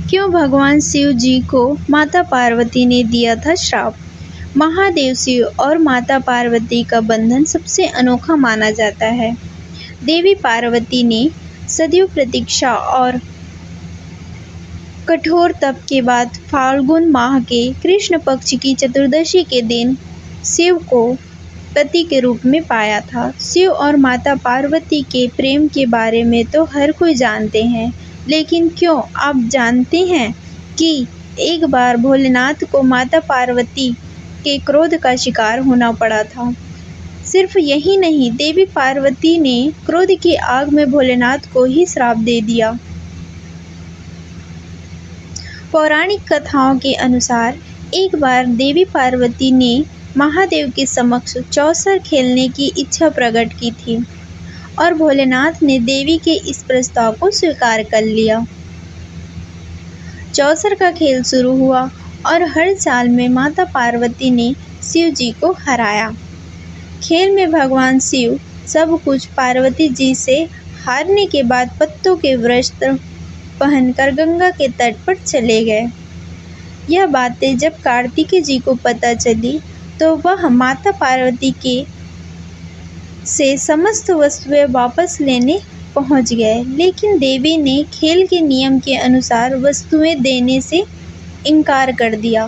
क्यों भगवान शिव जी को माता पार्वती ने दिया था श्राप? महादेव शिव और माता पार्वती का बंधन सबसे अनोखा माना जाता है। देवी पार्वती ने सदियों प्रतीक्षा और कठोर तप के बाद फाल्गुन माह के कृष्ण पक्ष की चतुर्दशी के दिन शिव को पति के रूप में पाया था। शिव और माता पार्वती के प्रेम के बारे में तो हर कोई जानते हैं, लेकिन क्यों आप जानते हैं कि एक बार भोलेनाथ को माता पार्वती के क्रोध का शिकार होना पड़ा था। सिर्फ यही नहीं, देवी पार्वती ने क्रोध की आग में भोलेनाथ को ही श्राप दे दिया। पौराणिक कथाओं के अनुसार एक बार देवी पार्वती ने महादेव के समक्ष चौसर खेलने की इच्छा प्रकट की थी और भोलेनाथ ने देवी के इस प्रस्ताव को स्वीकार कर लिया। चौसर का खेल शुरू हुआ और हर साल में माता पार्वती ने शिव जी को हराया। खेल में भगवान शिव सब कुछ पार्वती जी से हारने के बाद पत्तों के वस्त्र पहनकर गंगा के तट पर चले गए। यह बातें जब कार्तिकेय जी को पता चली तो वह माता पार्वती के से समस्त वस्तुएं वापस लेने पहुंच गए, लेकिन देवी ने खेल के नियम के अनुसार वस्तुएं देने से इनकार कर दिया।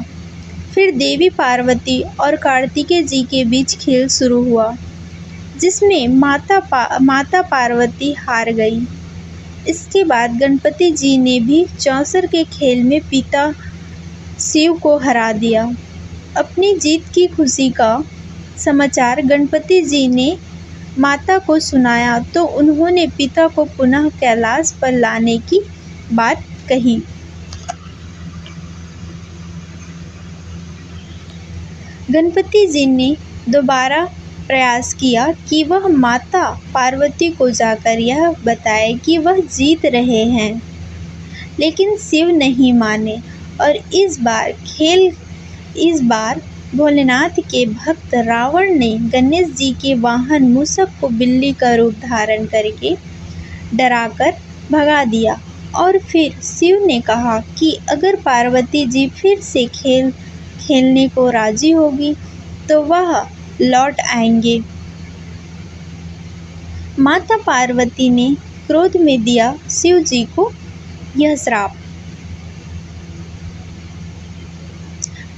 फिर देवी पार्वती और कार्तिकेय जी के बीच खेल शुरू हुआ, जिसमें माता पार्वती हार गई। इसके बाद गणपति जी ने भी चौसर के खेल में पिता शिव को हरा दिया। अपनी जीत की खुशी का समाचार गणपति जी ने माता को सुनाया तो उन्होंने पिता को पुनः कैलाश पर लाने की बात कही। गणपति जी ने दोबारा प्रयास किया कि वह माता पार्वती को जाकर यह बताए कि वह जीत रहे हैं, लेकिन शिव नहीं माने और इस बार भोलेनाथ के भक्त रावण ने गणेश जी के वाहन मूषक को बिल्ली का रूप धारण करके डराकर भगा दिया और फिर शिव ने कहा कि अगर पार्वती जी फिर से खेलने को राजी होगी तो वह लौट आएंगे। माता पार्वती ने क्रोध में दिया शिव जी को यह श्राप।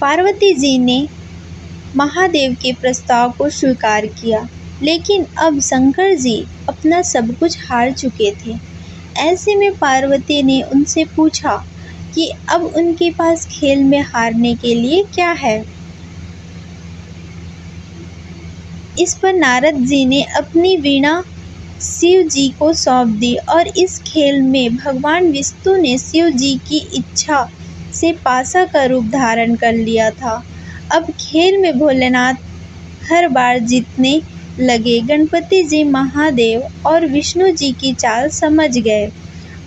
पार्वती जी ने महादेव के प्रस्ताव को स्वीकार किया, लेकिन अब शंकर जी अपना सब कुछ हार चुके थे। ऐसे में पार्वती ने उनसे पूछा कि अब उनके पास खेल में हारने के लिए क्या है। इस पर नारद जी ने अपनी वीणा शिव जी को सौंप दी और इस खेल में भगवान विष्णु ने शिव जी की इच्छा से पासा का रूप धारण कर लिया था। अब खेल में भोलेनाथ हर बार जीतने लगे। गणपति जी महादेव और विष्णु जी की चाल समझ गए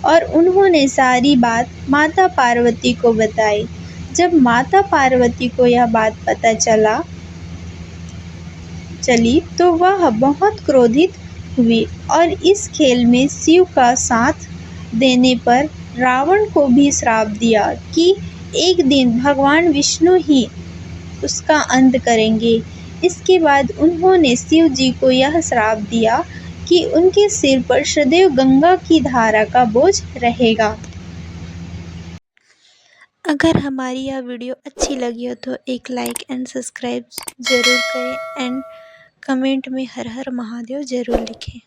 और उन्होंने सारी बात माता पार्वती को बताई। जब माता पार्वती को यह बात पता चली तो वह बहुत क्रोधित हुई और इस खेल में शिव का साथ देने पर रावण को भी श्राप दिया कि एक दिन भगवान विष्णु ही उसका अंत करेंगे। इसके बाद उन्होंने शिव जी को यह श्राप दिया कि उनके सिर पर सदैव गंगा की धारा का बोझ रहेगा। अगर हमारी यह वीडियो अच्छी लगी हो तो एक लाइक एंड सब्सक्राइब जरूर करें एंड कमेंट में हर हर महादेव जरूर लिखें।